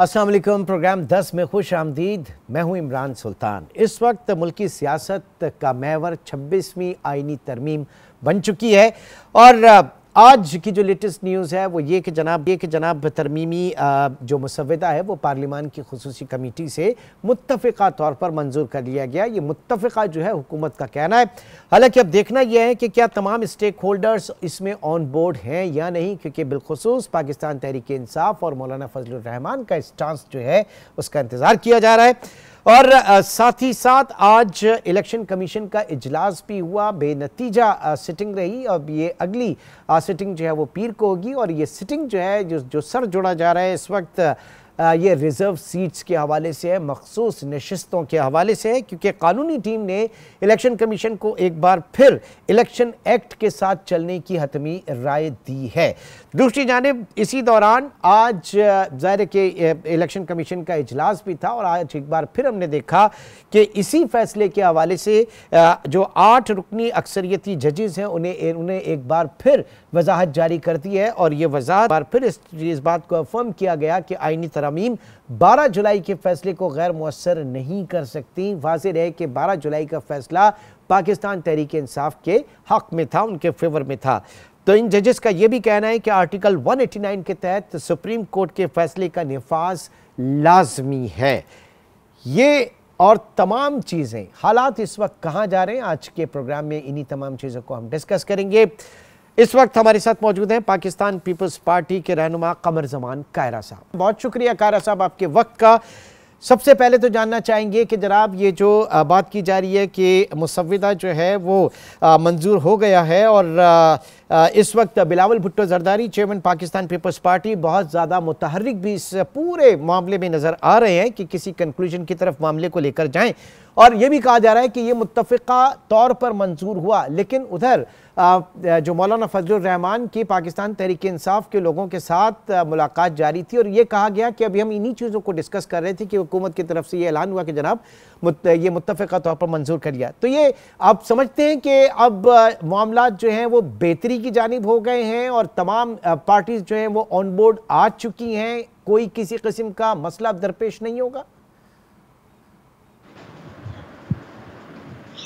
अस्सलाम वालेकुम। प्रोग्राम 10 में खुश आमदीद। मैं हूं इमरान सुल्तान। इस वक्त मुल्की सियासत का महवर 26वीं आईनी तरमीम बन चुकी है और आज की जो लेटेस्ट न्यूज़ है वो ये कि जनाब तरमीमी जो मुसव्वदा है वो पार्लिमान की खुसूसी कमेटी से मुत्तफ़िक़ा तौर पर मंजूर कर लिया गया। ये मुत्तफ़िक़ा जो है हुकूमत का कहना है। हालांकि अब देखना यह है कि क्या तमाम स्टेक होल्डर्स इसमें ऑन बोर्ड हैं या नहीं, क्योंकि बिलखुसूस पाकिस्तान तहरीक इंसाफ और मौलाना फजलुर रहमान का स्टांस जो है उसका इंतज़ार किया जा रहा है। और साथ ही साथ आज इलेक्शन कमीशन का इजलास भी हुआ, बेनतीजा सिटिंग रही। अब ये अगली सिटिंग जो है वो पीर को होगी और ये सिटिंग जो है जो सर जोड़ा जा रहा है इस वक्त ये रिज़र्व सीट्स के हवाले से है, मखसूस नशिस्तों के हवाले से है, क्योंकि कानूनी टीम ने इलेक्शन कमीशन को एक बार फिर इलेक्शन एक्ट के साथ चलने की हतमी राय दी है। दूसरी जानिब इसी दौरान आज ज़ाहिर के इलेक्शन कमीशन का इजलास भी था और आज एक बार फिर हमने देखा कि इसी फैसले के हवाले से जो 8 रुकनी अक्सरियती जजेस हैं उन्हें एक बार फिर वजाहत जारी कर दी है और ये वजाहत बार फिर इस बात को अफर्म किया गया कि आईनी तरमीम 12 जुलाई के फैसले को गैर मुअस्सर नहीं कर सकती। वाज़ेह है कि 12 जुलाई का फैसला पाकिस्तान तहरीक इंसाफ के हक में था, उनके फेवर में था। तो इन जजेस का यह भी कहना है कि आर्टिकल 189 के तहत सुप्रीम कोर्ट के फैसले का निफाज लाजमी है। ये और तमाम चीज़ें, हालात इस वक्त कहाँ जा रहे हैं, आज के प्रोग्राम में इन्हीं तमाम चीज़ों को हम डिस्कस करेंगे। इस वक्त हमारे साथ मौजूद हैं पाकिस्तान पीपल्स पार्टी के रहनुमा कमर जमान कायरा साहब। बहुत शुक्रिया कायरा साहब आपके वक्त का। सबसे पहले तो जानना चाहेंगे कि जनाब ये जो बात की जा रही है कि मुसव्वदा जो है वो मंजूर हो गया है और इस वक्त Bilawal Bhutto Zardari chairman Pakistan Peoples Party बहुत ज़्यादा मुतहर्रिक भी इस पूरे मामले में नज़र आ रहे हैं कि किसी कंक्लूजन की तरफ मामले को लेकर जाएं। और ये भी कहा जा रहा है कि ये मुत्तफ़िक़ा तौर पर मंजूर हुआ, लेकिन उधर जो मौलाना फजलुर रहमान की पाकिस्तान तहरीक इंसाफ के लोगों के साथ मुलाकात जारी थी और ये कहा गया कि अभी हम इन्हीं चीज़ों को डिस्कस कर रहे थे कि हुकूमत की तरफ से ये ऐलान हुआ कि जनाब ये मुत्तफ़िक़ा तौर पर मंजूर कर लिया। तो ये आप समझते हैं कि अब मामला जो हैं वो बेहतरी की जानिब हो गए हैं और तमाम पार्टीज जो हैं वो ऑन बोर्ड आ चुकी हैं, कोई किसी किस्म का मसला दरपेश नहीं होगा?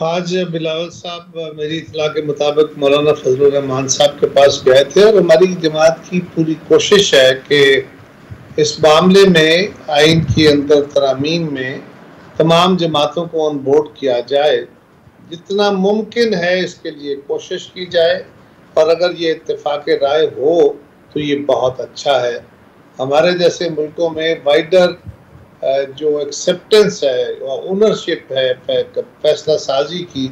आज बिलावल साहब मेरी इत्तला के मुताबिक मौलाना फजलुर रहमान साहब के पास गए थे और हमारी जमात की पूरी कोशिश है कि इस मामले में आइन की अंदर तरामीम में तमाम जमातों को ऑन बोर्ड किया जाए, जितना मुमकिन है इसके लिए कोशिश की जाए और अगर ये इत्तेफाक राय हो तो ये बहुत अच्छा है। हमारे जैसे मुल्कों में वाइडर जो एक्सेप्टेंस है, ओनरशिप है फैसला साजी की,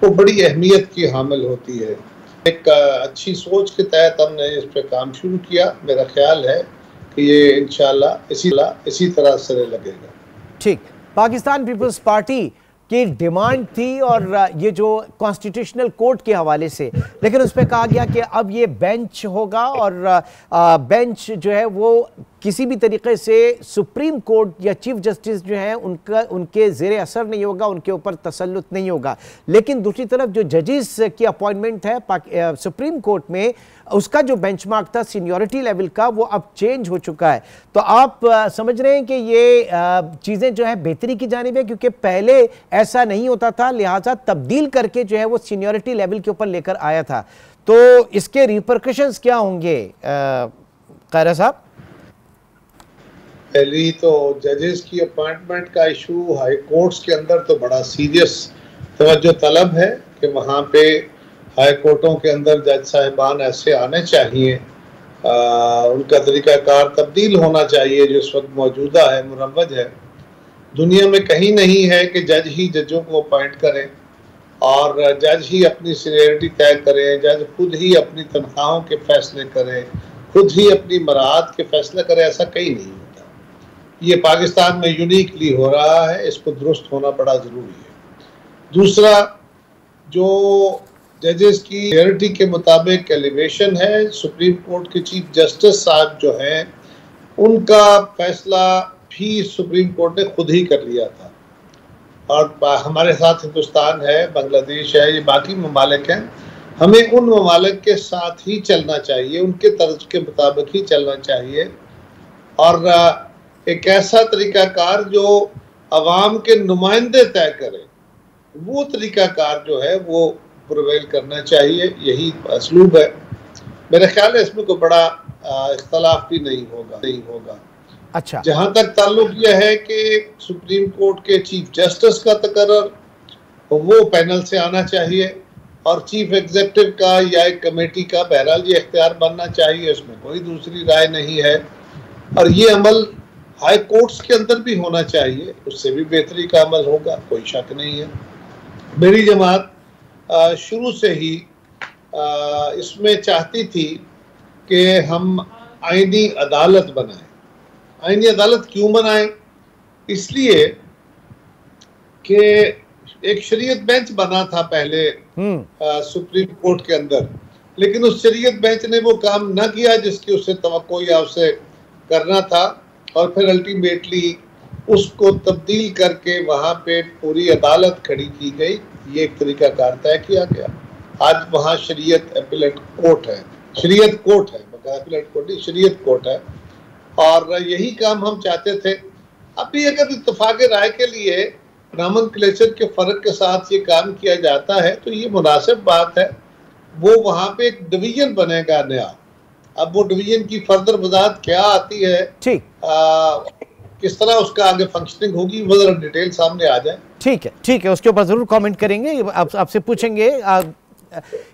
वो बड़ी अहमियत की हामिल होती है। एक अच्छी सोच के तहत हमने इस पर काम शुरू किया। मेरा ख्याल है कि ये इंशाल्लाह इसी तरह सिरे लगेगा। ठीक, पाकिस्तान पीपल्स पार्टी की डिमांड थी और ये जो कॉन्स्टिट्यूशनल कोर्ट के हवाले से, लेकिन उस पर कहा गया कि अब ये बेंच होगा और बेंच जो है वो किसी भी तरीके से सुप्रीम कोर्ट या चीफ जस्टिस जो है उनके ज़ेरे असर नहीं होगा, उनके ऊपर तसल्लुत नहीं होगा। लेकिन दूसरी तरफ जो जजेस की अपॉइंटमेंट है सुप्रीम कोर्ट में, उसका जो बेंचमार्क था सीनियरिटी लेवल का, वो अब चेंज हो चुका है। तो आप समझ रहे हैं कि ये चीज़ें जो है बेहतरी की जानिब है, क्योंकि पहले ऐसा नहीं होता था, लिहाजा तब्दील करके जो है वो सीनियरिटी लेवल के ऊपर लेकर आया था। तो इसके रिपरकशंस क्या होंगे कायरा साहब? पहली तो जजेस की अपॉइंटमेंट का इशू हाई कोर्ट्स के अंदर तो बड़ा सीरियस तवज्जो तलब है कि वहाँ पे हाई कोर्टों के अंदर जज साहिबान ऐसे आने चाहिए, उनका तरीक़ाकार तब्दील होना चाहिए जो इस वक्त मौजूदा है, मुरव्वज है। दुनिया में कहीं नहीं है कि जज ही जजों को अपॉइंट करें और जज ही अपनी सीनियरिटी तय करें, जज खुद ही अपनी तनख्वाहों के फैसले करें, खुद ही अपनी मराहत के फैसले करें, ऐसा कहीं नहीं। ये पाकिस्तान में यूनिकली हो रहा है, इसको दुरुस्त होना बड़ा ज़रूरी है। दूसरा, जो जजेस की सीनियरिटी के मुताबिक एलिवेशन है, सुप्रीम कोर्ट के चीफ जस्टिस साहब जो हैं उनका फैसला भी सुप्रीम कोर्ट ने खुद ही कर लिया था। और हमारे साथ हिंदुस्तान है, बांग्लादेश है, ये बाकी ममालिक हैं, हमें उन ममालिक के साथ ही चलना चाहिए, उनके तर्ज के मुताबिक ही चलना चाहिए। और एक ऐसा तरीकाकार जो अवाम के नुमाइंदे तय करें, वो तरीकाकार जो है वो प्रिवेल करना चाहिए। यही असलूब है। मेरा ख्याल है इसमें कोई बड़ा इख्तलाफ भी नहीं होगा। अच्छा, जहां तक ताल्लुक यह है कि सुप्रीम कोर्ट के चीफ जस्टिस का तकर्रर वो पैनल से आना चाहिए और चीफ एग्जीक्यूटिव का या एक कमेटी का बहरहाल ये इख्तियार बनना चाहिए, उसमें कोई दूसरी राय नहीं है। और ये अमल हाई कोर्ट्स के अंदर भी होना चाहिए, उससे भी बेहतरी का अमल होगा, कोई शक नहीं है। मेरी जमात शुरू से ही इसमें चाहती थी कि हम आईनी अदालत बनाएं। आईनी अदालत क्यों बनाएं? इसलिए कि एक शरीयत बेंच बना था पहले सुप्रीम कोर्ट के अंदर, लेकिन उस शरीयत बेंच ने वो काम न किया जिसकी उससे तवक्को या उसे करना था, और फिर अल्टीमेटली उसको तब्दील करके वहां पे पूरी अदालत खड़ी की गई। ये एक तरीकाकार तय किया गया। आज वहां शरीयत एपिलेट कोर्ट है, शरीयत कोर्ट है, एपिलेट कोर्ट नहीं, शरीयत कोर्ट है। और यही काम हम चाहते थे। अभी अगर इत्तेफाक राय के लिए नॉमेनक्लेचर के फर्क के साथ ये काम किया जाता है तो ये मुनासिब बात है। वो वहां पे एक डिवीजन बनेगा नया। अब वो डिवीजन की फर्दर वजाहत क्या आती है, ठीक, किस तरह उसका आगे फंक्शनिंग होगी, वो जरा डिटेल सामने आ जाए। ठीक है, उसके ऊपर जरूर कमेंट करेंगे, आपसे पूछेंगे।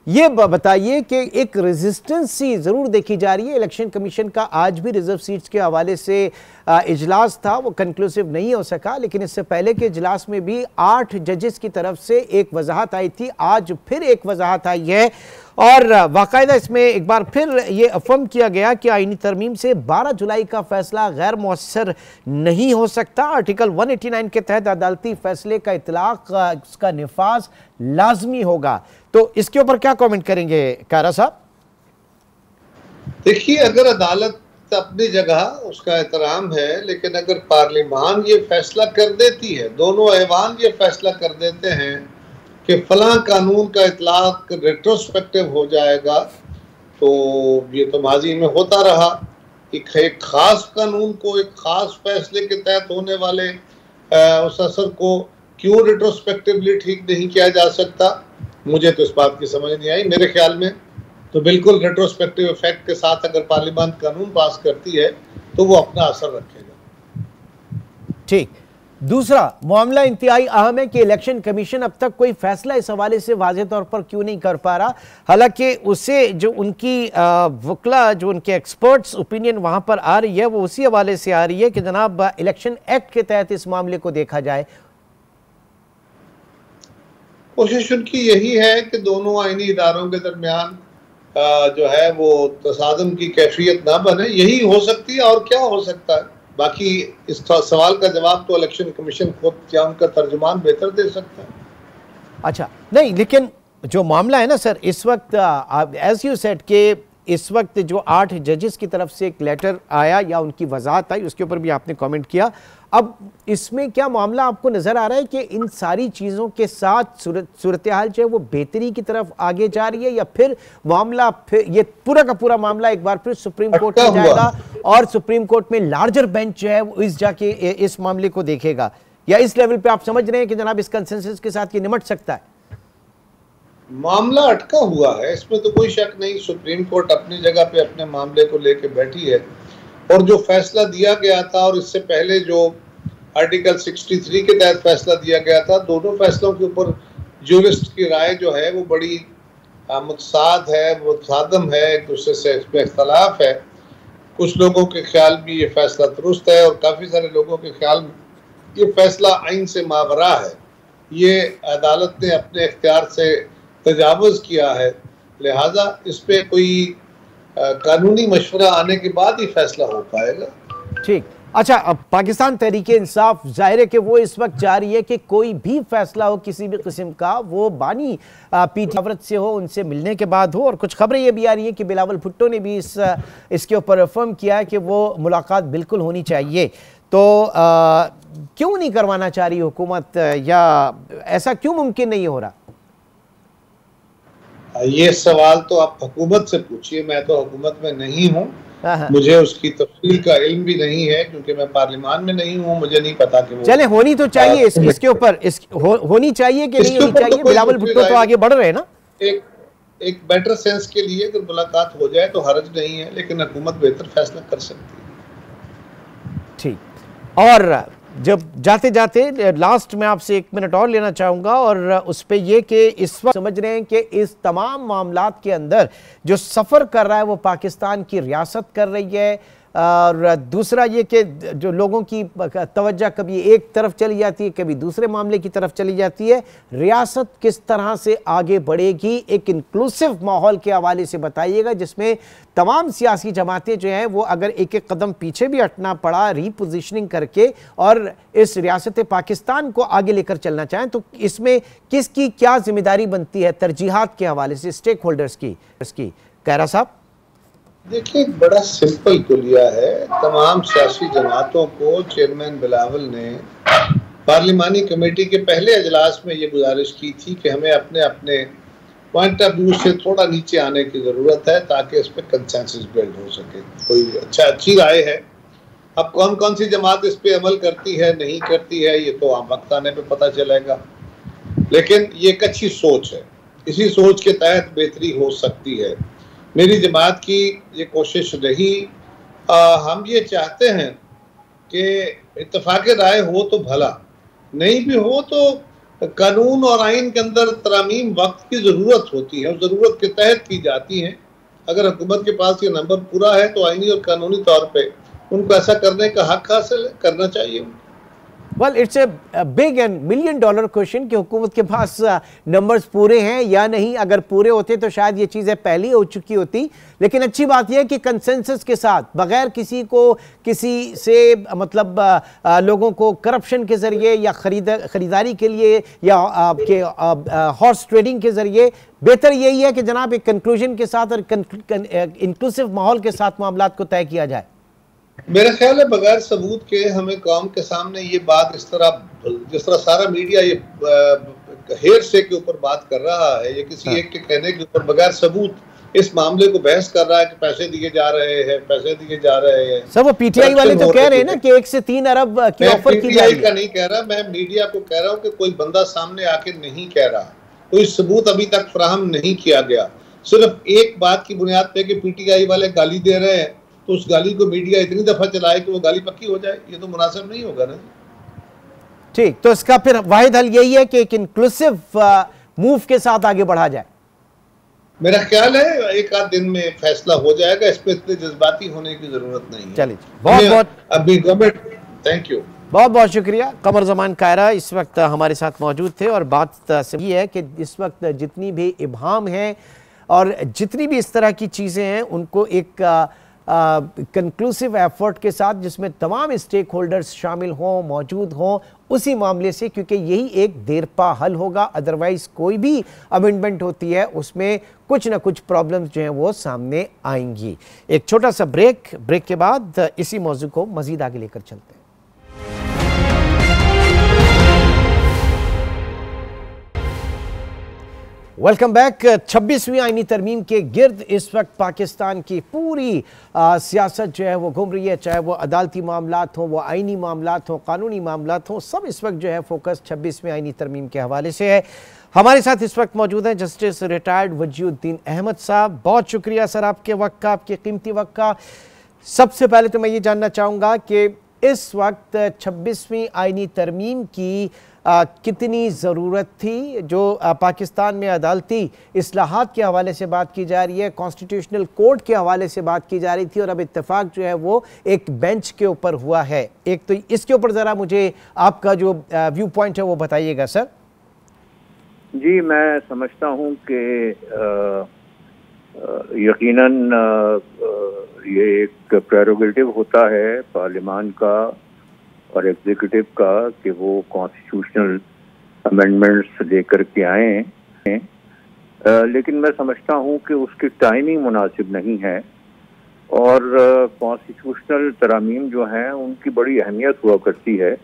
ये बताइए कि एक रेजिस्टेंस सी जरूर देखी जा रही है इलेक्शन कमीशन का। आज भी रिजर्व सीट्स के हवाले से इजलास था, वो कंक्लूसिव नहीं हो सका, लेकिन इससे पहले के इजलास में भी 8 जजेस की तरफ से एक वजाहत आई थी। आज फिर एक वजाहत आई है और बाकायदा इसमें एक बार फिर ये अफर्म किया गया कि आईनी तरमीम से 12 जुलाई का फैसला गैर मौसर नहीं हो सकता। आर्टिकल 189 के तहत अदालती फैसले का इतलाक, उसका निफाज लाजमी होगा। तो इसके ऊपर क्या कमेंट करेंगे कारा साहब? देखिए, अगर अदालत अपनी जगह उसका एहतराम है, लेकिन अगर पार्लियामान ये फैसला कर देती है, दोनों ऐवान ये फैसला कर देते हैं कि फलां कानून का इतलाक रेट्रोस्पेक्टिव हो जाएगा, तो ये तो माजी में होता रहा। एक खास कानून को एक खास फैसले के तहत होने वाले उस असर को क्यों रेट्रोस्पेक्टिवली ठीक नहीं किया जा सकता? मुझे तो इस बात की समझ नहीं आई। मेरे ख्याल में तो बिल्कुल रेट्रोस्पेक्टिव इफेक्ट के साथ अगर पार्लियामान कानून पास करती है तो वो अपना असर रखेगा। ठीक। दूसरा मामला इंतहाई अहम है कि इलेक्शन कमीशन अब तक कोई फैसला इस हवाले से वाज़ेह तौर पर क्यों नहीं कर पा रहा, हालांकि उसे जो उनकी वकला, जो उनके एक्सपर्ट्स ओपिनियन वहां पर आ रही है, वो उसी हवाले से आ रही है कि जनाब इलेक्शन एक्ट के तहत इस मामले को देखा जाए। कोशिश उनकी यही है कि दोनों आईनी इदारों के दरमियान जो है वो तसादम की कैफियत ना बने। यही हो सकती है, और क्या हो सकता है? बाकी इस सवाल का जवाब तो इलेक्शन कमीशन खुद या उनका तर्जुमान बेहतर दे सकता है। अच्छा, नहीं, लेकिन जो मामला है ना सर, इस वक्त एज यू सेड के इस वक्त जो 8 जजेस की तरफ से एक लेटर आया या उनकी वजाहत आई, उसके ऊपर भी आपने कमेंट किया। अब इसमें क्या मामला आपको नजर आ रहा है कि इन सारी चीजों के साथ सूरत हाल जो है वो बेहतरी की तरफ आगे जा रही है, या फिर मामला फिर ये पूरा का पूरा मामला एक बार फिर सुप्रीम कोर्ट में जाएगा और सुप्रीम कोर्ट में लार्जर बेंच जो है वो इस जाके इस मामले को देखेगा, या इस लेवल पे आप समझ रहे हैं कि जनाब इस कंसेंसस के साथ ये निमट सकता है? मामला अटका हुआ है, इसमें तो कोई शक नहीं। सुप्रीम कोर्ट अपनी जगह पे अपने मामले को लेके बैठी है, और जो फैसला दिया गया था और इससे पहले जो आर्टिकल 63 के तहत फैसला दिया गया था, दोनों फैसलों के ऊपर ज्यूरिस्ट की राय जो है वो बड़ी मुतसाद है, मुतसादम है, एक दूसरे से इसमें इख्तलाफ है। कुछ लोगों के ख्याल में ये फैसला दुरुस्त है और काफ़ी सारे लोगों के ख्याल में ये फैसला आइन से मावरा है। ये अदालत ने अपने इख्तियार से तजावुज़ किया है, लिहाजा इस पे कोई कानूनी मशवरा आने के बाद ही फैसला हो पाएगा। ठीक। अच्छा, अब पाकिस्तान तहरीक इंसाफ जाहिर है कि वो इस वक्त चाह रही है कि कोई भी फैसला हो किसी भी किस्म का, वो बानी पीटी से हो, उनसे मिलने के बाद हो। और कुछ खबरें ये भी आ रही हैं कि बिलावल भुट्टो ने भी इसके ऊपर अफर्म किया है कि वो मुलाकात बिल्कुल होनी चाहिए। तो क्यों नहीं करवाना चाह रही हुकूमत, या ऐसा क्यों मुमकिन नहीं हो रहा? ये सवाल तो आप हुकूमत से पूछिए, मैं तो हुकूमत में नहीं हूँ। मुझे उसकी तफसील का इल्म भी नहीं है क्योंकि मैं पार्लियामान में नहीं हूँ, मुझे नहीं पता कि वो चले होनी तो चाहिए इसके ऊपर होनी चाहिए कि नहीं होनी चाहिए। बिलावल भुट्टो तो आगे बढ़ रहे हैं ना। एक बेटर सेंस के लिए अगर मुलाकात हो जाए तो हर्ज नहीं है, लेकिन हुकूमत बेहतर फैसला कर सकती है। ठीक। और जब जाते जाते लास्ट में आपसे 1 मिनट और लेना चाहूंगा और उस पे ये कि इस वक्त समझ रहे हैं कि इस तमाम मामलात के अंदर जो सफ़र कर रहा है वो पाकिस्तान की रियासत कर रही है, और दूसरा ये कि जो लोगों की तवज्जो कभी एक तरफ चली जाती है, कभी दूसरे मामले की तरफ चली जाती है। रियासत किस तरह से आगे बढ़ेगी, एक इंक्लूसिव माहौल के हवाले से बताइएगा जिसमें तमाम सियासी जमातें जो हैं वो अगर एक एक कदम पीछे भी हटना पड़ा रिपोजिशनिंग करके और इस रियासत पाकिस्तान को आगे लेकर चलना चाहें, तो इसमें किसकी क्या जिम्मेदारी बनती है तरजीहात के हवाले से स्टेक होल्डर्स की। कैरा साहब देखिए, एक बड़ा सिंपल कुलिया है। तमाम सियासी जमातों को चेयरमैन बिलावल ने पार्लिमानी कमेटी के पहले अजलास में ये गुजारिश की थी कि हमें अपने अपने पॉइंट ऑफ व्यू से थोड़ा नीचे आने की ज़रूरत है ताकि इस पर कंसेंसस बिल्ड हो सके, कोई अच्छी राय है। अब कौन कौन सी जमात इस पे अमल करती है नहीं करती है ये तो आम वक्त आने पे पता चलेगा, लेकिन ये एक अच्छी सोच है। इसी सोच के तहत बेहतरी हो सकती है। मेरी जमात की ये कोशिश रही, हम ये चाहते हैं कि इत्तेफाक राय हो तो भला, नहीं भी हो तो कानून और आइन के अंदर तरामीम वक्त की ज़रूरत होती है, उस ज़रूरत के तहत की जाती हैं। अगर हुकूमत के पास ये नंबर पूरा है तो आइनी और कानूनी तौर पे उनको ऐसा करने का हक हासिल करना चाहिए। Well it's a big and $1 million question कि हुकूमत के पास नंबर्स पूरे हैं या नहीं। अगर पूरे होते तो शायद ये चीज़ें पहले हो चुकी होती, लेकिन अच्छी बात यह है कि कंसेंसस के साथ बगैर किसी से मतलब लोगों को करप्शन के जरिए या खरीदारी के लिए या हॉर्स ट्रेडिंग के जरिए, बेहतर यही है कि जनाब एक कंक्लूजन के साथ और इंक्लूसिव माहौल के साथ मामलात को तय किया जाए। मेरा ख्याल है बगैर सबूत के हमें कौम के सामने ये बात जिस तरह सारा मीडिया ये हेरसे के ऊपर बात कर रहा है, ये किसी एक के कहने के ऊपर बगैर सबूत इस मामले को बहस कर रहा है कि पैसे दिए जा रहे हैं। सब वो पीटीआई वाले तो कह रहे हैं ना कि 1 से 3 अरब की ऑफर की जा रही है। का नहीं कह रहा, मैं मीडिया को कह रहा हूँ कि कोई बंदा सामने आके नहीं कह रहा, कोई सबूत अभी तक फराहम नहीं किया गया। सिर्फ एक बात की बुनियाद पे कि पीटीआई वाले गाली दे रहे हैं तो उस गाली को मीडिया इतनी दफा चलाए कि वो गाली पक्की हो जाए, ये तो मुनासिब नहीं होगा ना। ठीक, तो इसका फिर वाहिद हल यही है कि एक इंक्लूसिव मूव के साथ आगे बढ़ा जाए। मेरा ख्याल है 1 आध दिन में फैसला हो जाएगा, इस पे इतने जज्बाती होने की जरूरत नहीं है। चलिए, बहुत अभी गवर्नमेंट, थैंक यू, बहुत बहुत शुक्रिया। कमर जमान कायरा इस वक्त हमारे साथ मौजूद थे और बात सही है कि इस वक्त जितनी भी इब्हाम है और जितनी भी इस तरह की चीज़ें हैं उनको एक कंक्लूसिव एफर्ट के साथ जिसमें तमाम स्टेक होल्डर्स शामिल हों, मौजूद हों उसी मामले से, क्योंकि यही एक देरपा हल होगा। अदरवाइज कोई भी अमेंडमेंट होती है उसमें कुछ ना कुछ प्रॉब्लम्स जो हैं वो सामने आएंगी। एक छोटा सा ब्रेक के बाद इसी मौजू को मजीद आगे लेकर चलते हैं। Welcome back. 26वीं आईनी तरमीम के गिर्द इस वक्त पाकिस्तान की पूरी सियासत जो है वो घूम रही है, चाहे वो अदालती मामलात हों, वो आईनी मामलात हों, कानूनी मामलात हों, सब इस वक्त जो है फोकस 26वीं आईनी तरमीम के हवाले से है। हमारे साथ इस वक्त मौजूद हैं जस्टिस रिटायर्ड वजीउद्दीन अहमद साहब। बहुत शुक्रिया सर आपके वक्त का, आपके कीमती वक्त का। सबसे पहले तो मैं ये जानना चाहूँगा कि इस वक्त 26वीं आईनी तरमीम की कितनी ज़रूरत थी, जो पाकिस्तान में अदालती इस्लाहात के हवाले से बात की जा रही है, कॉन्स्टिट्यूशनल कोड के हवाले से बात की जा रही थी और अब इत्तेफाक जो है वो एक बेंच के ऊपर हुआ है। एक तो इसके ऊपर ज़रा मुझे आपका जो व्यू पॉइंट है वो बताइएगा सर। जी, मैं समझता हूँ कि यकीनन ये एक प्रेरोगेटिव होता है पार्लियामान का और एग्जीक्यूटिव का कि वो कॉन्स्टिट्यूशनल अमेंडमेंट्स लेकर के आए हैं, लेकिन मैं समझता हूँ कि उसकी टाइमिंग मुनासिब नहीं है और कॉन्स्टिट्यूशनल तरामीम जो हैं उनकी बड़ी अहमियत हुआ करती है।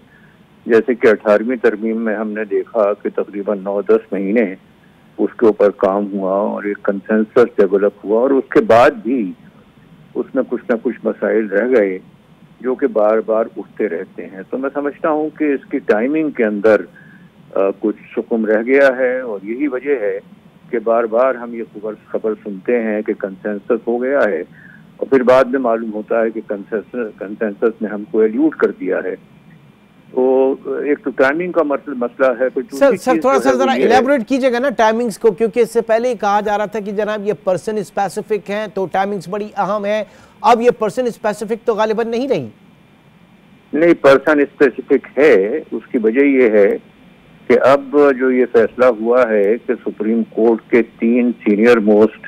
जैसे कि 18वीं तरमीम में हमने देखा कि तकरीबन 9-10 महीने उसके ऊपर काम हुआ और एक कंसेंसस डेवलप हुआ और उसके बाद भी उस उसमें कुछ ना कुछ मसाइल रह गए जो कि बार बार उठते रहते हैं। तो मैं समझता हूँ कि इसकी टाइमिंग के अंदर कुछ सुकुम रह गया है, और यही वजह है कि बार बार हम ये खबर सुनते हैं कि कंसेंसस हो गया है, और फिर बाद में मालूम होता है कि कंसेंसस ने हमको एल्यूट कर दिया है। तो एक तो टाइमिंग का मसला है। सर थोड़ा सा जरा इलेबोरेट कीजिएगा ना टाइमिंग्स को, क्योंकि इससे पहले ही कहा जा रहा था कि जनाब ये पर्सन स्पेसिफिक हैं तो टाइमिंग्स बड़ी अहम है। अब ये पर्सन स्पेसिफिक तो गालिबन नहीं रही। नहीं, पर्सन स्पेसिफिक है। उसकी वजह ये है कि अब जो ये फैसला हुआ है कि सुप्रीम कोर्ट के 3 सीनियर मोस्ट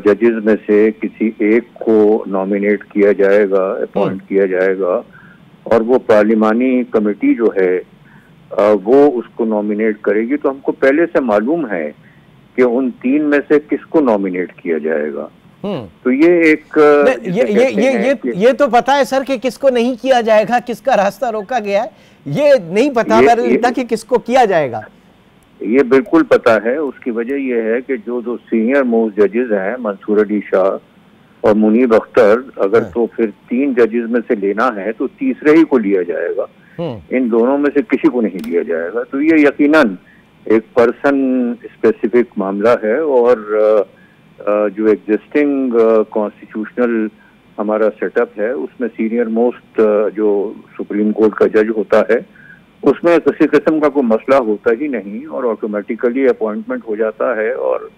जजेस में से किसी एक को नॉमिनेट किया जाएगा, अपॉइंट किया जाएगा, और वो पार्लिमानी कमेटी जो है वो उसको नॉमिनेट करेगी। तो हमको पहले से मालूम है कि उन 3 में से किसको नॉमिनेट किया जाएगा। तो ये एक ये तो पता है सर कि किसको नहीं किया जाएगा, किसका रास्ता रोका गया है, ये नहीं पता कि किसको किया जाएगा। ये बिल्कुल पता है। उसकी वजह ये है कि जो 2 सीनियर मोस्ट जजेस हैं, मंसूर अली शाह और मुनीब अख्तर, अगर तो फिर 3 जजेस में से लेना है तो तीसरे ही को लिया जाएगा। इन दोनों में से किसी को नहीं लिया जाएगा। तो ये यकीनन एक पर्सन स्पेसिफिक मामला है, और जो एग्जिस्टिंग कॉन्स्टिट्यूशनल हमारा सेटअप है उसमें सीनियर मोस्ट जो सुप्रीम कोर्ट का जज होता है उसमें किसी किस्म का कोई मसला होता ही नहीं, और ऑटोमेटिकली अपॉइंटमेंट हो जाता है, और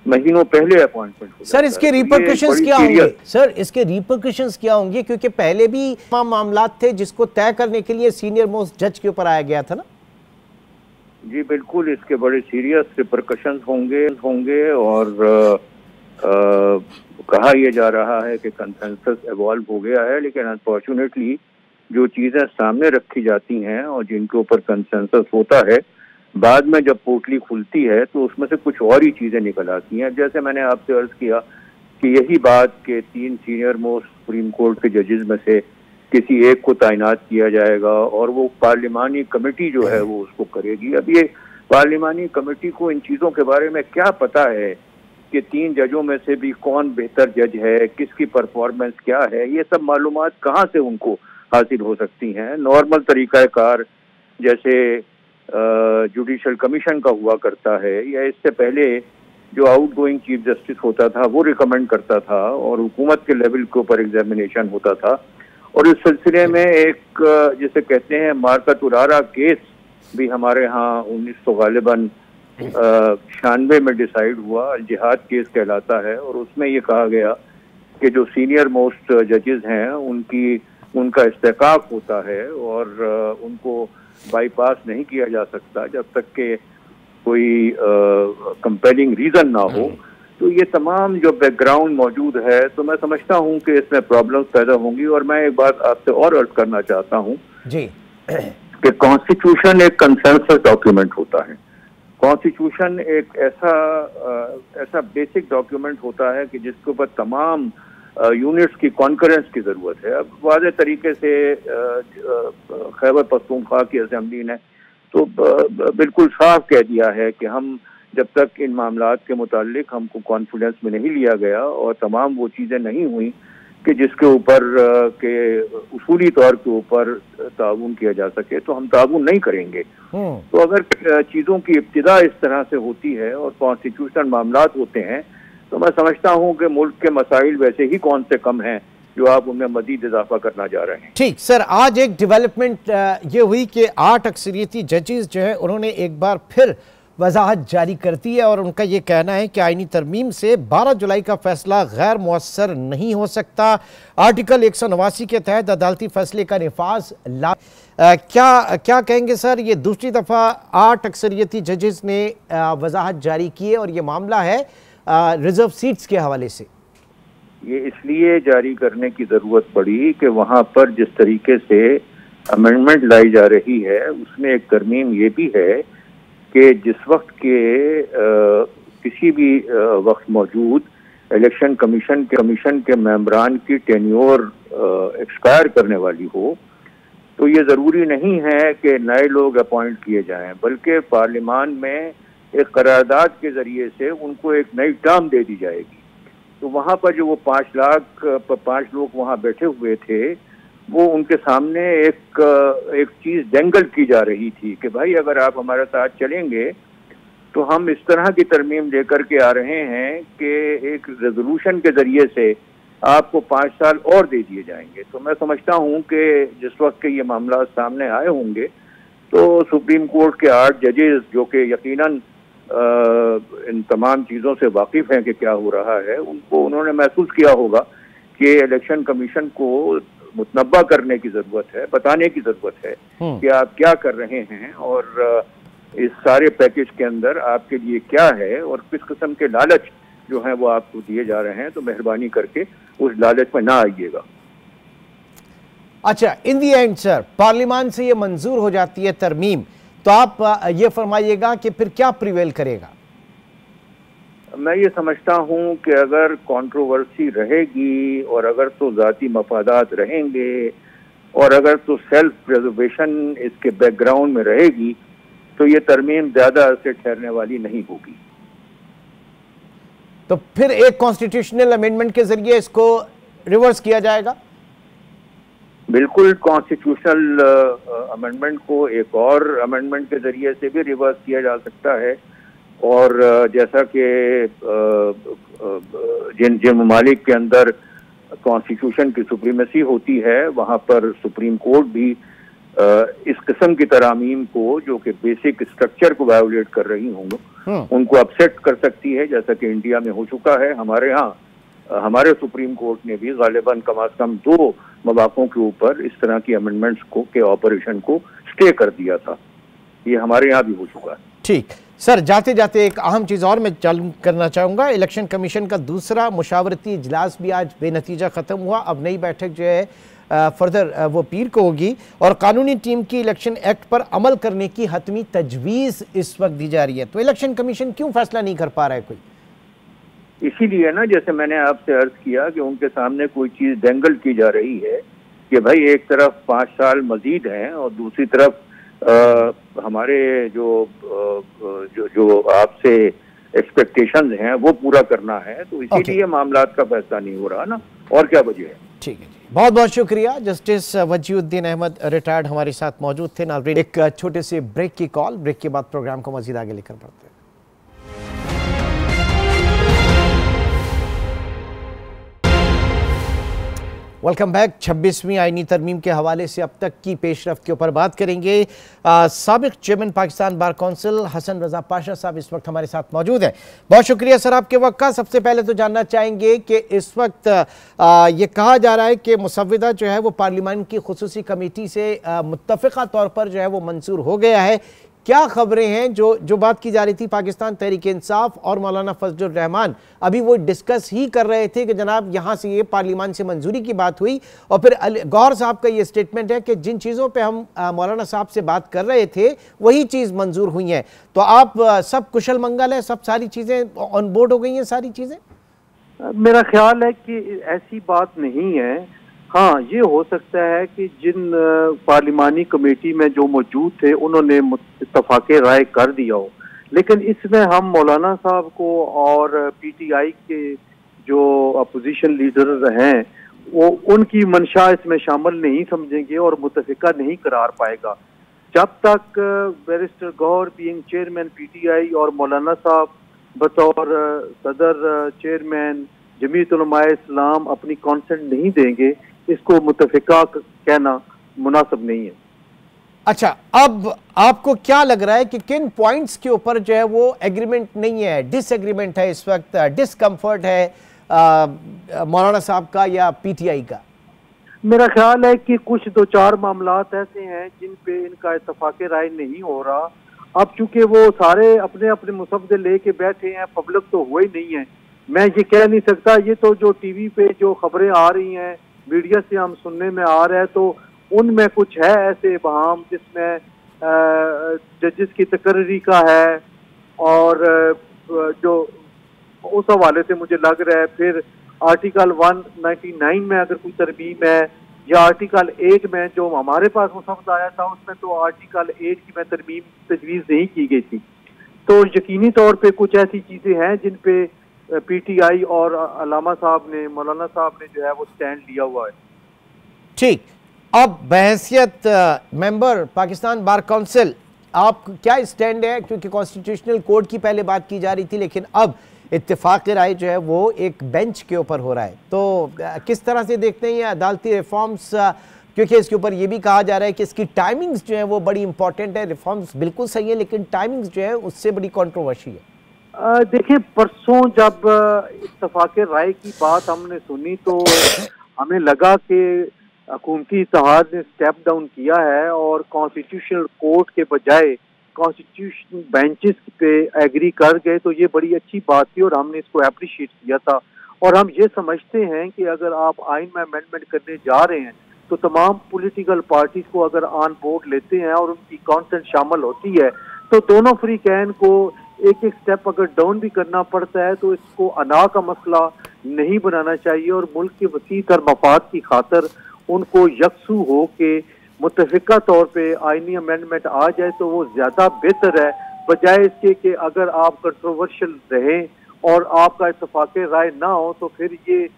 महीनों पहले अपॉइंटमेंट हो जाता है। सर इसके रिपरकशंस क्या होंगे? सर इसके रिपरकशंस क्या होंगे, क्योंकि पहले भी तमाम मामलात थे जिसको तय करने के लिए सीनियर मोस्ट जज के ऊपर आया गया था ना। जी बिल्कुल, इसके बड़े सीरियस रिपरकशंस होंगे और कहा यह जा रहा है कि कंसेंसस इवॉल्व हो गया है, लेकिन अनफॉर्चुनेटली जो चीजें सामने रखी जाती हैं और जिनके ऊपर कंसेंसस होता है, बाद में जब पोटली खुलती है तो उसमें से कुछ और ही चीजें निकल आती हैं। जैसे मैंने आपसे अर्ज किया कि यही बात के 3 सीनियर मोस्ट सुप्रीम कोर्ट के जजेस में से किसी एक को तैनात किया जाएगा, और वो पार्लिमानी कमेटी जो है वो उसको करेगी। अब ये पार्लिमानी कमेटी को इन चीजों के बारे में क्या पता है कि 3 जजों में से भी कौन बेहतर जज है, किसकी परफॉर्मेंस क्या है, ये सब मालूमात कहाँ से उनको हासिल हो सकती हैं। नॉर्मल तरीक़ाकार जैसे जुडिशल कमीशन का हुआ करता है, या इससे पहले जो आउटगोइंग चीफ जस्टिस होता था वो रिकमेंड करता था, और हुकूमत के लेवल के ऊपर एग्जामिनेशन होता था। और इस सिलसिले में एक जिसे कहते हैं मार्कत उरारा केस भी हमारे यहाँ 1900 गालिबन 96 में डिसाइड हुआ, जिहाद केस कहलाता है, और उसमें ये कहा गया कि जो सीनियर मोस्ट जजेस हैं उनका इस्तेकाक होता है और उनको बाईपास नहीं किया जा सकता जब तक के कोई कंपेलिंग रीजन ना हो। तो ये तमाम जो बैकग्राउंड मौजूद है, तो मैं समझता हूँ कि इसमें प्रॉब्लम्स पैदा होंगी। और मैं एक बात आपसे और अर्ज करना चाहता हूँ जी कि कॉन्स्टिट्यूशन एक कंसेंसस डॉक्यूमेंट होता है। कॉन्स्टिट्यूशन एक ऐसा बेसिक डॉक्यूमेंट होता है कि जिसके ऊपर तमाम यूनिट्स की कॉन्करेंस की ज़रूरत है। अब वाज़ेह तरीके से खैबर पख्तूनख्वा की असेंबली ने तो बिल्कुल साफ कह दिया है कि हम जब तक इन मामलात के मुतालिक हमको कॉन्फिडेंस में नहीं लिया गया और तमाम वो चीज़ें नहीं हुई कि जिसके ऊपर के उसूली तौर के ऊपर ताउन किया जा सके, तो हम ताउन नहीं करेंगे। तो अगर चीज़ों की इब्तिदा इस तरह से होती है और कॉन्स्टिट्यूशनल मामलात होते हैं, तो मैं समझता हूँ कि मुल्क के मसाइल वैसे ही कौन से कम हैं जो आप उनमें मजीद इजाफा करना जा रहे हैं। ठीक सर, आज एक डेवलपमेंट ये हुई कि 8 अक्सरियती जजेस जो है उन्होंने एक बार फिर वजाहत जारी कर दी है और उनका ये कहना है कि आईनी तरमीम से 12 जुलाई का फैसला गैर मुअस्सर नहीं हो सकता। आर्टिकल 189 के तहत अदालती फैसले का निफाज क्या कहेंगे सर? ये दूसरी दफ़ा 8 अक्सरियती जजेस ने वजाहत जारी की है और ये मामला है रिजर्व सीट्स के हवाले से। ये इसलिए जारी करने की ज़रूरत पड़ी कि वहाँ पर जिस तरीके से अमेंडमेंट लाई जा रही है उसमें एक तरमीम ये भी है कि जिस वक्त के किसी भी वक्त मौजूद इलेक्शन कमीशन के मेंबरान की टेन्योर एक्सपायर करने वाली हो, तो ये ज़रूरी नहीं है कि नए लोग अपॉइंट किए जाएं, बल्कि पार्लियामान में एक करारदाद के ज़रिए से उनको एक नई टर्म दे दी जाएगी। तो वहाँ पर जो वो 5 लोग वहाँ बैठे हुए थे, वो उनके सामने एक चीज डेंगल की जा रही थी कि भाई अगर आप हमारे साथ चलेंगे तो हम इस तरह की तरमीम लेकर के आ रहे हैं कि एक रेजोल्यूशन के जरिए से आपको 5 साल और दे दिए जाएंगे। तो मैं समझता हूं कि जिस वक्त के ये मामला सामने आए होंगे तो सुप्रीम कोर्ट के 8 जजेस जो कि यकीनन इन तमाम चीज़ों से वाकिफ हैं कि क्या हो रहा है, उन्होंने महसूस किया होगा कि इलेक्शन कमीशन को मुतनब्बा करने की ज़रूरत है, बताने की ज़रूरत है कि आप क्या कर रहे हैं और इस सारे पैकेज के अंदर आपके लिए क्या है और किस किस्म के लालच जो हैं वो आपको दिए जा रहे हैं। तो मेहरबानी करके उस लालच में ना आइएगा। अच्छा, इन दी एंड सर, पार्लियामान से ये मंजूर हो जाती है तरमीम, तो आप ये फरमाइएगा कि फिर क्या प्रिवेल करेगा? मैं ये समझता हूँ कि अगर कंट्रोवर्सी रहेगी और अगर तो ज़ाती मफादात रहेंगे और अगर तो सेल्फ प्रिजर्वेशन इसके बैकग्राउंड में रहेगी तो ये तरमीम ज़्यादा अरसे ठहरने वाली नहीं होगी। तो फिर एक कॉन्स्टिट्यूशनल अमेंडमेंट के जरिए इसको रिवर्स किया जाएगा? बिल्कुल, कॉन्स्टिट्यूशनल अमेंडमेंट को एक और अमेंडमेंट के जरिए से भी रिवर्स किया जा सकता है। और जैसा कि जिन ममालिक के अंदर कॉन्स्टिट्यूशन की सुप्रीमेसी होती है वहाँ पर सुप्रीम कोर्ट भी इस किस्म की तरामीम को जो कि बेसिक स्ट्रक्चर को वायोलेट कर रही होंगे उनको अपसेट कर सकती है, जैसा कि इंडिया में हो चुका है। हमारे यहाँ हमारे सुप्रीम कोर्ट ने भी गालिबन कम अज कम 2 मवाकों के ऊपर इस तरह की अमेंडमेंट्स को के ऑपरेशन को स्टे कर दिया था। ये हमारे यहाँ भी हो चुका है। ठीक सर, जाते जाते एक अहम चीज़ और मैं चालू करना चाहूँगा। इलेक्शन कमीशन का दूसरा मुशावरती इजलास भी आज बेनतीजा ख़त्म हुआ। अब नई बैठक जो है फर्दर वो पीर को होगी और कानूनी टीम की इलेक्शन एक्ट पर अमल करने की हतमी तजवीज़ इस वक्त दी जा रही है। तो इलेक्शन कमीशन क्यों फैसला नहीं कर पा रहा है कोई? इसीलिए ना, जैसे मैंने आपसे अर्ज किया कि उनके सामने कोई चीज़ डेंगल की जा रही है कि भाई एक तरफ 5 साल मजीद हैं और दूसरी तरफ हमारे जो आपसे एक्सपेक्टेशंस हैं वो पूरा करना है। तो इसीलिए मामलात का फैसला नहीं हो रहा ना, और क्या वजह है। ठीक है जी, बहुत बहुत शुक्रिया। जस्टिस वजीउद्दीन अहमद रिटायर्ड हमारे साथ मौजूद थे। नाज़रीन, एक छोटे से ब्रेक की कॉल, ब्रेक के बाद प्रोग्राम को मजीद आगे लेकर बढ़ते हैं। Welcome back. 26वीं आईनी तरमीम के हवाले से अब तक की पेशरफ्त के ऊपर बात करेंगे। साबिक chairman Pakistan bar council Hasan Raza Pasha साहब इस वक्त हमारे साथ मौजूद हैं। बहुत शुक्रिया सर आपके वक्त का। सबसे पहले तो जानना चाहेंगे कि इस वक्त ये कहा जा रहा है कि मुसव्विदा जो है वो पार्लियामान की खुसूसी कमेटी से मुत्तफ़िक़ा तौर पर जो है वो मंजूर हो गया है। क्या खबरें हैं? जो बात की जा रही थी, पाकिस्तान तहरीक इंसाफ और मौलाना फजलुर रहमान अभी वो डिस्कस ही कर रहे थे कि जनाब यहाँ से ये पार्लियामान से मंजूरी की बात हुई और फिर गौहर साहब का ये स्टेटमेंट है कि जिन चीज़ों पे हम मौलाना साहब से बात कर रहे थे वही चीज़ मंजूर हुई हैं। तो आप सब कुशल मंगल है, सब सारी चीज़ें ऑन बोर्ड हो गई हैं सारी चीज़ें? मेरा ख्याल है कि ऐसी बात नहीं है। हाँ, ये हो सकता है कि जिन पार्लिमानी कमेटी में जो मौजूद थे उन्होंने इत्तफाक़े राय कर दिया हो, लेकिन इसमें हम मौलाना साहब को और पीटीआई के जो अपोजिशन लीडर हैं वो उनकी मंशा इसमें शामिल नहीं समझेंगे और मुत्तफ़िक़ा नहीं करार पाएगा। जब तक barrister Gauhar being chairman PTI और मौलाना साहब बतौर सदर चेयरमैन जमीयत उलमाए इस्लाम अपनी कॉन्सेंट नहीं देंगे, इसको मुत्तफ़िक़ा कहना मुनासिब नहीं है। अच्छा, अब आपको क्या लग रहा है कि किन पॉइंट्स के ऊपर जो है वो एग्रीमेंट नहीं है, डिसएग्रीमेंट है, इस वक्त डिसकम्फर्ट है मौलाना साहब का या पीटीआई का? मेरा ख्याल है कि कुछ 2-4 मामलात ऐसे हैं जिन पे इनका इत्तफाक़े राय नहीं हो रहा। अब चूंकि वो सारे अपने अपने मुसव्वदे लेके बैठे हैं, पब्लिक तो हुए ही नहीं है। मैं ये कह नहीं सकता। ये तो जो टीवी पे जो खबरें आ रही हैं, मीडिया से हम सुनने में आ रहा है, तो उनमें कुछ है ऐसे बहाम जिसमें जजेस की तकर्री का है और जो उस हवाले से मुझे लग रहा है फिर आर्टिकल 199 में अगर कोई तरमीम है या आर्टिकल 8 में जो हमारे पास मुसव्वदा आया था उसमें तो आर्टिकल 8 की में तरमीम तजवीज़ नहीं की गई थी। तो यकीनी तौर पे कुछ ऐसी चीज़ें हैं जिन पे पीटीआई और अलामा साहब ने, मौलाना साहब ने जो है वो स्टैंड लिया हुआ है। ठीक, अब बहैसियत मेंबर पाकिस्तान बार काउंसिल आप क्या स्टैंड है, क्योंकि कॉन्स्टिट्यूशनल कोड की पहले बात की जा रही थी लेकिन अब इत्तेफाक राय जो है वो एक बेंच के ऊपर हो रहा है, तो किस तरह से देखते हैं ये अदालती रिफॉर्म्स, क्योंकि इसके ऊपर ये भी कहा जा रहा है कि इसकी टाइमिंग्स जो है वो बड़ी इंपॉर्टेंट है। रिफॉर्म्स बिल्कुल सही है लेकिन टाइमिंग्स जो है उससे बड़ी कंट्रोवर्सी है। देखिए, परसों जब इत्तेफाक राय की बात हमने सुनी तो हमें लगा कि हुकूमती इत्तेहाद ने स्टेप डाउन किया है और कॉन्स्टिट्यूशनल कोर्ट के बजाय कॉन्स्टिट्यूशन बेंचेस पे एग्री कर गए, तो ये बड़ी अच्छी बात थी और हमने इसको अप्रिशिएट किया था। और हम ये समझते हैं कि अगर आप आइन में अमेंडमेंट करने जा रहे हैं तो तमाम पॉलिटिकल पार्टीज को अगर ऑन बोर्ड लेते हैं और उनकी कॉन्सेंट शामिल होती है तो दोनों फ्रीकैन को एक एक स्टेप अगर डाउन भी करना पड़ता है तो इसको अना का मसला नहीं बनाना चाहिए और मुल्क के वसी तर मफाद की खातर उनको यकसू हो के मुतफिका तौर पे आईनी अमेंडमेंट आ जाए तो वो ज्यादा बेहतर है, बजाय इसके कि अगर आप कंट्रोवर्शियल रहें और आपका इत्तेफाक राय ना हो तो फिर ये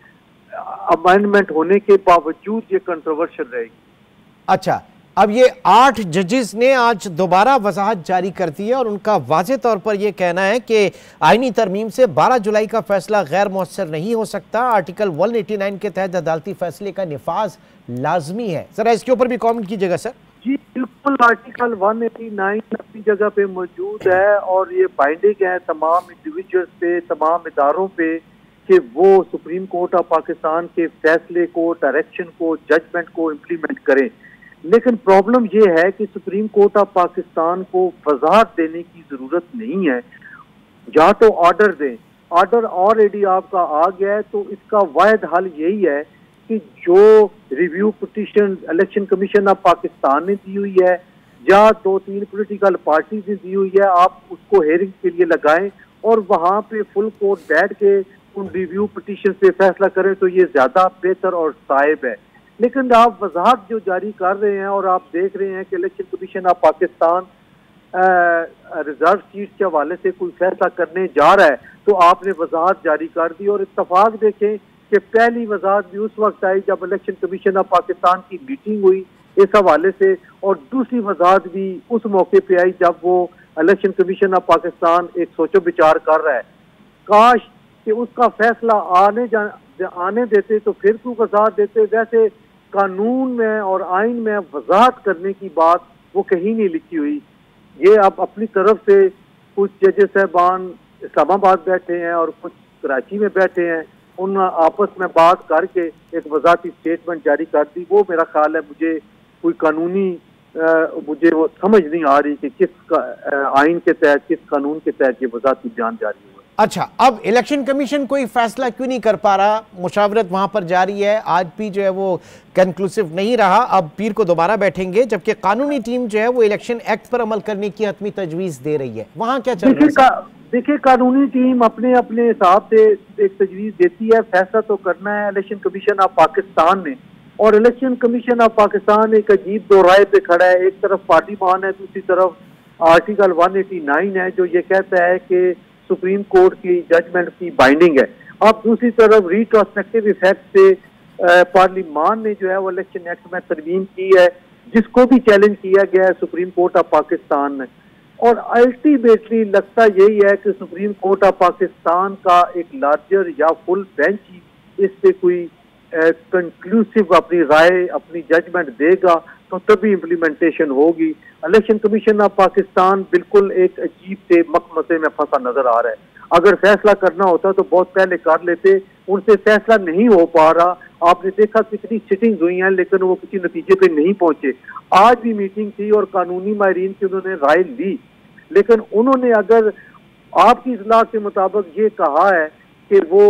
अमेंडमेंट होने के बावजूद ये कंट्रोवर्शियल रहेगी। अच्छा, अब ये 8 जजेस ने आज दोबारा वजाहत जारी कर दी है और उनका वाज़ेह तौर पर यह कहना है कि आईनी तरमीम से 12 जुलाई का फैसला गैर मौसर नहीं हो सकता। आर्टिकल 189 के तहत अदालती फैसले का निफाज लाजमी है। जरा इसके ऊपर भी कमेंट कीजिएगा सर। जी बिल्कुल, आर्टिकल 189 अपनी जगह पे मौजूद है और ये बाइंडिंग है तमाम इंडिविजुअल्स पे, तमाम इदारों पे कि वो सुप्रीम कोर्ट ऑफ पाकिस्तान के फैसले को, डायरेक्शन को, जजमेंट को इम्प्लीमेंट करें। लेकिन प्रॉब्लम ये है कि सुप्रीम कोर्ट ऑफ पाकिस्तान को वजाहत देने की जरूरत नहीं है, या तो ऑर्डर दें। ऑर्डर ऑलरेडी आपका आ गया है तो इसका वाहिद हल यही है कि जो review petition election commission of Pakistan ने दी हुई है या 2-3 पॉलिटिकल पार्टीज ने दी हुई है, आप उसको हेयरिंग के लिए लगाएं और वहां पे फुल कोर्ट बैठ के उन रिव्यू पिटीशन पे फैसला करें तो ये ज्यादा बेहतर और साहिब है। लेकिन आप वजाहत जो जारी कर रहे हैं और आप देख रहे हैं कि election commission of Pakistan reserve seat के हवाले से कोई फैसला करने जा रहा है तो आपने वजाहत जारी कर दी। और इत्तफाक देखें कि पहली वजाहत भी उस वक्त आई जब इलेक्शन कमीशन ऑफ पाकिस्तान की मीटिंग हुई इस हवाले से, और दूसरी वजाहत भी उस मौके पे आई जब वो इलेक्शन कमीशन ऑफ पाकिस्तान एक सोचो विचार कर रहा है। काश कि उसका फैसला आने देते तो फिर क्यों वजाहत देते। वैसे कानून में और आइन में वजाहत करने की बात वो कहीं नहीं लिखी हुई। ये अब अपनी तरफ से कुछ जजेस साहबान इस्लामाबाद बैठे हैं और कुछ कराची में बैठे हैं, उन आपस में बात करके एक वजाहती स्टेटमेंट जारी कर दी। वो मेरा ख्याल है मुझे कोई कानूनी मुझे वो समझ नहीं आ रही कि किस आइन के तहत, किस कानून के तहत ये वजाहती बयान जारी हुआ। अच्छा, अब इलेक्शन कमीशन कोई फैसला क्यों नहीं कर पा रहा? मुशावरत वहां पर जारी है, आज भी जो है वो कंक्लूसिव नहीं रहा। अब पीर को दोबारा बैठेंगे जबकि कानूनी टीम जो है वो इलेक्शन एक्ट पर अमल करने की हतमी तजवीज दे रही है। वहां क्या चल रहा है? देखिए, कानूनी टीम अपने अपने हिसाब से एक तजवीज देती है, फैसला तो करना है इलेक्शन कमीशन ऑफ पाकिस्तान ने। और इलेक्शन कमीशन ऑफ पाकिस्तान एक अजीब दो राय पे खड़ा है। एक तरफ पार्टीमान है, दूसरी तरफ आर्टिकल 189 है जो ये कहता है कि सुप्रीम कोर्ट की जजमेंट की बाइंडिंग है। अब दूसरी तरफ रिट्रोस्पेक्टिव इफेक्ट से पार्लिमान ने जो है वो इलेक्शन एक्ट में तरमीम की है जिसको भी चैलेंज किया गया है सुप्रीम कोर्ट ऑफ पाकिस्तान ने। और अल्टीमेटली लगता यही है कि सुप्रीम कोर्ट ऑफ पाकिस्तान का एक लार्जर या फुल बेंच ही इस पे कोई कंक्लूसिव अपनी राय, अपनी जजमेंट देगा तो तभी इम्प्लीमेंटेशन होगी। इलेक्शन कमीशन ऑफ पाकिस्तान बिल्कुल एक अजीब से मकमसे में फंसा नजर आ रहा है। अगर फैसला करना होता तो बहुत पहले कर लेते, उनसे फैसला नहीं हो पा रहा। आपने देखा कितनी सिटिंग्स हुई हैं लेकिन वो किसी नतीजे पे नहीं पहुंचे। आज भी मीटिंग थी और कानूनी माहिरीन की उन्होंने राय ली, लेकिन उन्होंने अगर आपकी इजलाह के मुताबिक ये कहा है कि वो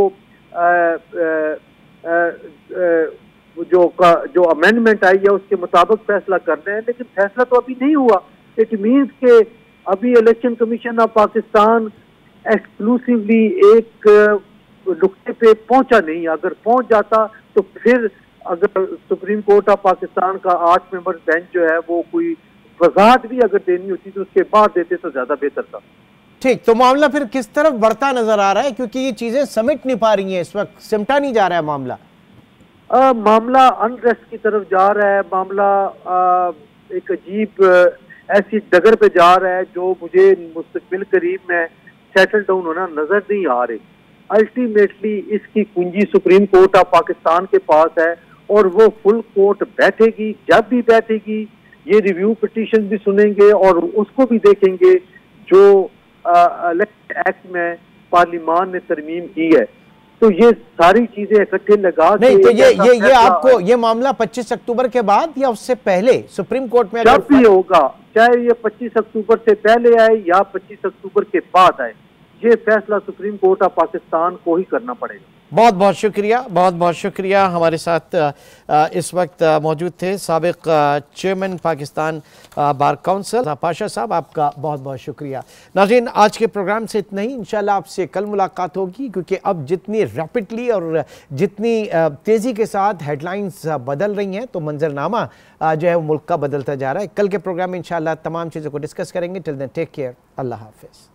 जो अमेंडमेंट आई है उसके मुताबिक फैसला करना है, लेकिन फैसला तो अभी नहीं हुआ। इट मीन्स के अभी election commission of Pakistan exclusively एक नुक्ते पे पहुंचा नहीं। अगर पहुंच जाता तो फिर अगर सुप्रीम कोर्ट ऑफ पाकिस्तान का 8 मेंबर बेंच जो है वो कोई वजाहत भी अगर देनी होती तो उसके बाद देते तो ज्यादा बेहतर था। ठीक, तो मामला फिर किस तरफ बढ़ता नजर आ रहा है, क्योंकि ये चीजें समेट नहीं पा रही हैं, इस वक्त सिमटा नहीं जा रहा है मामला। मामला अनरेस्ट की तरफ जा रहा है, मामला एक अजीब ऐसी डगर पे जा रहा है जो मुझे मुस्तकबिल करीब में सेटल डाउन होना नजर नहीं आ रही। अल्टीमेटली इसकी कुंजी सुप्रीम कोर्ट ऑफ पाकिस्तान के पास है और वो फुल कोर्ट बैठेगी, जब भी बैठेगी ये रिव्यू पिटीशन भी सुनेंगे और उसको भी देखेंगे जो इलेक्शन एक्ट में पार्लियामान ने तरमीम की है। तो ये सारी चीजें इकट्ठे लगा नहीं, तो ये आपको ये मामला 25 अक्टूबर के बाद या उससे पहले सुप्रीम कोर्ट में जब भी होगा, चाहे ये 25 अक्टूबर से पहले आए या 25 अक्टूबर के बाद आए, ये फैसला सुप्रीम कोर्ट ऑफ पाकिस्तान को ही करना पड़ेगा। बहुत बहुत शुक्रिया, बहुत बहुत शुक्रिया। हमारे साथ इस वक्त मौजूद थे साबिक chairman Pakistan bar council Pasha साहब, आपका बहुत बहुत शुक्रिया। नाज़रीन, आज के प्रोग्राम से इतना ही, इंशाल्लाह आपसे कल मुलाकात होगी, क्योंकि अब जितनी रैपिडली और जितनी तेज़ी के साथ हेडलाइंस बदल रही हैं तो मंजरनामा जो है वो मुल्क का बदलता जा रहा है। कल के प्रोग्राम में इंशाल्लाह तमाम चीज़ों को डिस्कस करेंगे। टिल देन टेक केयर, अल्लाह हाफिज़।